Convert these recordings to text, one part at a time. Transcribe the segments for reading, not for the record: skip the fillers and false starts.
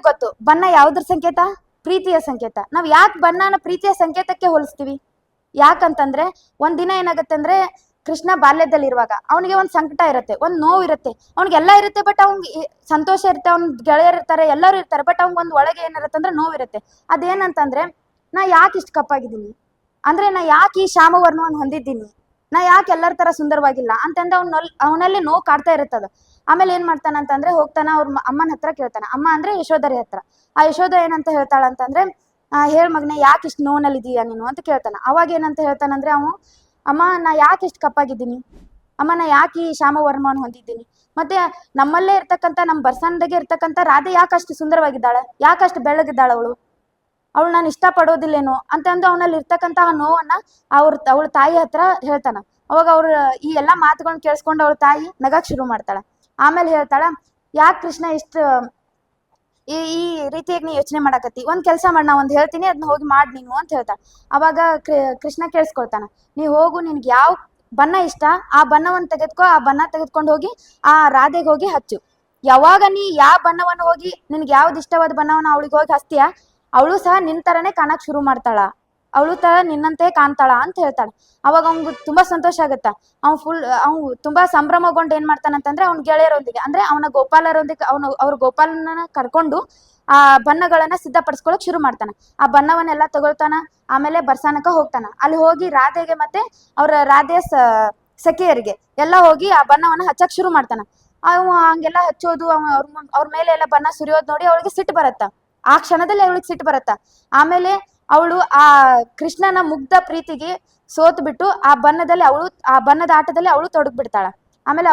ಎಲ್ಲರಿಗೂ ಗೊತ್ತು ಬಣ್ಣ ಯಾವ್ದ್ರ ಸಂಕೇತ? ಪ್ರೀತಿಯ ಸಂಕೇತ. ನಾವ್ ಯಾಕೆ ಬಣ್ಣನ ಪ್ರೀತಿಯ ಸಂಕೇತಕ್ಕೆ ಹೋಲಿಸ್ತೀವಿ? ಯಾಕಂತಂದ್ರೆ ಒಂದಿನ ಏನಾಗುತ್ತೆ ಅಂದ್ರೆ ಕೃಷ್ಣ ಬಾಲ್ಯದಲ್ಲಿ ಇರುವಾಗ ಅವನಿಗೆ ಒಂದ್ ಸಂಕಟ ಇರುತ್ತೆ, ಒಂದ್ ನೋವು ಇರುತ್ತೆ, ಅವ್ನಿಗೆಲ್ಲ ಇರುತ್ತೆ. ಬಟ್ ಅವ್ನಿಗೆ ಸಂತೋಷ ಇರುತ್ತೆ, ಅವ್ನ ಗೆಳೆಯರು ಇರ್ತಾರೆ, ಎಲ್ಲರೂ ಇರ್ತಾರೆ. ಬಟ್ ಅವ್ನಿಗೆ ಒಂದ್ ಒಳಗೆ ಏನಿರುತ್ತೆ ಅಂದ್ರೆ ನೋವು ಇರುತ್ತೆ. ಅದೇನಂತಂದ್ರೆ ನಾ ಯಾಕೆ ಇಷ್ಟು ಕಪ್ಪಾಗಿದ್ದೀನಿ, ಅಂದ್ರೆ ನಾ ಯಾಕೆ ಈ ಶ್ಯಾಮವರ್ಣವನ್ನು ಹೊಂದಿದ್ದೀನಿ, ನಾ ಯಾಕೆ ಎಲ್ಲರ ತರ ಸುಂದರವಾಗಿಲ್ಲ ಅಂತಂದ್ರೆ ಅವನಲ್ಲಿ ನೋವು ಕಾಡ್ತಾ ಇರುತ್ತದ. ಆಮೇಲೆ ಏನ್ ಮಾಡ್ತಾನಂತಂದ್ರೆ ಹೋಗ್ತಾನ ಅವ್ರ ಅಮ್ಮನ ಹತ್ರ ಕೇಳ್ತಾನ. ಅಮ್ಮ ಅಂದ್ರೆ ಯಶೋಧರಿ ಹತ್ರ. ಆ ಯಶೋಧ ಏನಂತ ಹೇಳ್ತಾಳಂತಂದ್ರೆ ಹೇಳ್ ಮಗನೆ ಯಾಕೆ ಇಷ್ಟು ನೋವಿನಲ್ಲಿ ಇದೀಯಾ ನೀನು ಅಂತ ಕೇಳ್ತಾನ. ಅವಾಗ ಏನಂತ ಹೇಳ್ತಾನಂದ್ರೆ ಅವನು, ಅಮ್ಮ ನಾ ಯಾಕೆ ಇಷ್ಟು ಕಪ್ಪಾಗಿದ್ದೀನಿ, ಅಮ್ಮ ನಾ ಯಾಕೆ ಈ ಶ್ಯಾಮವರ್ಣವನ್ನು ಹೊಂದಿದ್ದೀನಿ, ಮತ್ತೆ ನಮ್ಮಲ್ಲೇ ಇರ್ತಕ್ಕಂಥ ನಮ್ಮ ಬರ್ಸಾನದಾಗೆ ಇರ್ತಕ್ಕಂಥ ರಾಧೆ ಯಾಕಷ್ಟು ಸುಂದರವಾಗಿದ್ದಾಳೆ, ಯಾಕಷ್ಟು ಬೆಳ್ಳಗಿದ್ದಾಳ ಅವಳು ನಾನು ಇಷ್ಟ ಪಡೋದಿಲ್ಲೇನೋ ಅಂತಂದು ಅವನಲ್ಲಿ ಇರ್ತಕ್ಕಂತಹ ನೋವನ್ನ ಅವಳ ತಾಯಿ ಹತ್ರ ಹೇಳ್ತಾನ. ಅವಾಗ ಅವ್ರ ಈ ಎಲ್ಲಾ ಮಾತುಗಳನ್ನ ಕೇಳಿಸ್ಕೊಂಡು ಅವಳ ತಾಯಿ ನಗಕ್ ಶುರು ಮಾಡ್ತಾಳೆ. ಆಮೇಲೆ ಹೇಳ್ತಾಳ, ಯಾಕೆ ಕೃಷ್ಣ ಇಷ್ಟು ಈ ರೀತಿಯಾಗಿ ನೀ ಯೋಚನೆ ಮಾಡಕತ್ತಿ, ಒಂದ್ ಕೆಲಸ ಮಾಡಿ ನಾ ಒಂದ್ ಹೇಳ್ತೀನಿ, ಅದನ್ನ ಹೋಗಿ ಮಾಡಿ ನೀನು ಅಂತ ಹೇಳ್ತಾಳ. ಅವಾಗ ಕೃಷ್ಣ ಕೇಳಿಸ್ಕೊಳ್ತಾನ. ನೀ ಹೋಗು, ನಿನ್ಗೆ ಯಾವ ಬಣ್ಣ ಇಷ್ಟ ಆ ಬಣ್ಣವನ್ನು ತೆಗೆದ್ಕೊ, ಆ ಬಣ್ಣ ತೆಗೆದ್ಕೊಂಡು ಹೋಗಿ ಆ ರಾಧೆಗೆ ಹೋಗಿ ಹಚ್ಚು. ಯಾವಾಗ ನೀ ಯಾವ ಬಣ್ಣವನ್ನು ಹೋಗಿ ನಿನ್ಗೆ ಯಾವ್ದು ಇಷ್ಟವಾದ ಬಣ್ಣವನ್ನ ಅವಳಿಗೆ ಹೋಗಿ ಹಚ್ತೀಯ, ಅವಳು ಸಹ ನಿನ್ ತರನೇ ಕಾಣಕ್ ಶುರು ಮಾಡ್ತಾಳ, ಅವಳು ತರ ನಿನ್ನಂತೆ ಕಾಣ್ತಾಳ ಅಂತ ಹೇಳ್ತಾಳೆ. ಅವಾಗ ಅವ್ನಿಗೆ ತುಂಬಾ ಸಂತೋಷ ಆಗತ್ತ. ಅವ್ನು ತುಂಬಾ ಸಂಭ್ರಮಗೊಂಡು ಏನ್ ಮಾಡ್ತಾನಂತಂದ್ರೆ ಅವ್ನ ಗೆಳೆಯರೊಂದಿಗೆ ಅಂದ್ರೆ ಅವನ ಗೋಪಾಲರೊಂದಿಗೆ ಅವ್ರ ಗೋಪಾಲನ ಕರ್ಕೊಂಡು ಆ ಬಣ್ಣಗಳನ್ನ ಸಿದ್ಧಪಡಿಸ್ಕೊಳಕ್ ಶುರು ಮಾಡ್ತಾನ. ಆ ಬಣ್ಣವನ್ನೆಲ್ಲ ತಗೊಳ್ತಾನ. ಆಮೇಲೆ ಬರ್ಸಾನಕ ಹೋಗ್ತಾನ. ಅಲ್ಲಿ ಹೋಗಿ ರಾಧೆಗೆ ಮತ್ತೆ ಅವ್ರ ರಾಧೆಯ ಸಖಿಯರಿಗೆ ಎಲ್ಲ ಹೋಗಿ ಆ ಬಣ್ಣವನ್ನ ಹಚ್ಚಕ್ ಶುರು ಮಾಡ್ತಾನ. ಅವ ಹಂಗೆಲ್ಲ ಹಚ್ಚೋದು, ಅವ್ರ ಮೇಲೆ ಎಲ್ಲ ಬಣ್ಣ ಸುರಿಯೋದ್ ನೋಡಿ ಅವಳಿಗೆ ಸಿಟ್ಟು ಬರತ್ತ. ಆ ಕ್ಷಣದಲ್ಲಿ ಅವಳಿಗೆ ಸಿಟ್ಟು ಬರತ್ತ. ಆಮೇಲೆ ಅವಳು ಆ ಕೃಷ್ಣನ ಮುಗ್ಧ ಪ್ರೀತಿಗೆ ಸೋತ್ ಬಿಟ್ಟು ಆ ಬಣ್ಣದ ಆಟದಲ್ಲಿ ಅವಳು ತೊಡಗ್ಬಿಡ್ತಾಳ. ಆಮೇಲೆ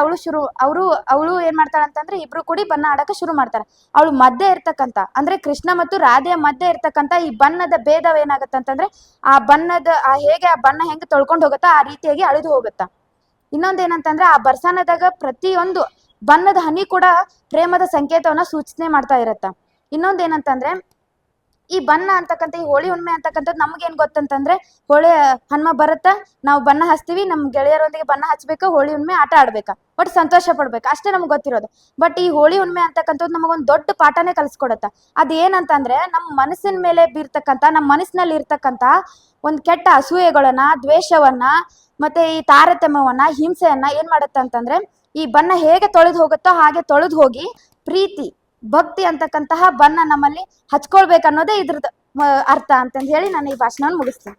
ಅವಳು ಏನ್ ಮಾಡ್ತಾಳ ಅಂತಂದ್ರೆ ಇಬ್ರು ಕೂಡಿ ಬಣ್ಣ ಆಡಕ ಶುರು ಮಾಡ್ತಾರ. ಅವಳು ಮಧ್ಯೆ ಇರ್ತಕ್ಕಂತ ಅಂದ್ರೆ ಕೃಷ್ಣ ಮತ್ತು ರಾಧೆಯ ಮಧ್ಯೆ ಇರ್ತಕ್ಕಂತ ಈ ಬಣ್ಣದ ಭೇದವ ಏನಾಗತ್ತಂತಂದ್ರೆ ಹೇಗೆ ಆ ಬಣ್ಣ ಹೆಂಗ್ ತೊಳ್ಕೊಂಡು ಹೋಗುತ್ತಾ ಆ ರೀತಿಯಾಗಿ ಅಳಿದು ಹೋಗುತ್ತಾ. ಇನ್ನೊಂದೇನಂತಂದ್ರೆ ಆ ಬರ್ಸಾನದಾಗ ಪ್ರತಿಯೊಂದು ಬಣ್ಣದ ಹನಿ ಕೂಡ ಪ್ರೇಮದ ಸಂಕೇತವನ್ನ ಸೂಚನೆ ಮಾಡ್ತಾ ಇರತ್ತ. ಇನ್ನೊಂದೇನಂತಂದ್ರೆ ಈ ಬಣ್ಣ ಅಂತಕ್ಕಂಥ ಈ ಹೋಳಿ ಹುಣ್ಣಿಮೆ ಅಂತಕ್ಕಂಥದ್ದು ನಮ್ಗೇನ್ ಗೊತ್ತಂತಂದ್ರೆ ಹೋಳಿ ಹನುಮ ಬರುತ್ತ, ನಾವು ಬಣ್ಣ ಹಚ್ತೀವಿ, ನಮ್ ಗೆಳೆಯರೊಂದಿಗೆ ಬಣ್ಣ ಹಚ್ಬೇಕು, ಹೋಳಿ ಹುಣ್ಣಿಮೆ ಆಟ ಆಡ್ಬೇಕಾ, ಒಟ್ಟು ಸಂತೋಷ ಪಡ್ಬೇಕು, ಅಷ್ಟೇ ನಮ್ಗೆ ಗೊತ್ತಿರೋದು. ಬಟ್ ಈ ಹೋಳಿ ಹುಣ್ಣಿಮೆ ಅಂತಕ್ಕಂಥದ್ದು ನಮಗೊಂದು ದೊಡ್ಡ ಪಾಠನೇ ಕಲಿಸ್ಕೊಡತ್ತ. ಅದೇನಂತಂದ್ರೆ ನಮ್ಮ ಮನಸ್ಸಿನ ಮೇಲೆ ಬೀರ್ತಕ್ಕಂಥ, ನಮ್ಮ ಮನಸ್ಸಿನಲ್ಲಿ ಇರ್ತಕ್ಕಂಥ ಒಂದ್ ಕೆಟ್ಟ ಅಸೂಯೆಗಳನ್ನ, ದ್ವೇಷವನ್ನ, ಮತ್ತೆ ಈ ತಾರತಮ್ಯವನ್ನ, ಹಿಂಸೆಯನ್ನ ಏನ್ ಮಾಡತ್ತ ಅಂತಂದ್ರೆ ಈ ಬಣ್ಣ ಹೇಗೆ ತೊಳೆದು ಹೋಗುತ್ತೋ ಹಾಗೆ ತೊಳೆದು ಹೋಗಿ ಪ್ರೀತಿ, ಭಕ್ತಿ ಅಂತಕ್ಕಂತಹ ಬಣ್ಣ ನಮ್ಮಲ್ಲಿ ಹಚ್ಕೊಳ್ಬೇಕನ್ನೋದೇ ಇದ್ರದ್ದು ಅರ್ಥ ಅಂತಂದು ಹೇಳಿ ನಾನು ಈ ಭಾಷಣವನ್ನು ಮುಗಿಸ್ತೀನಿ.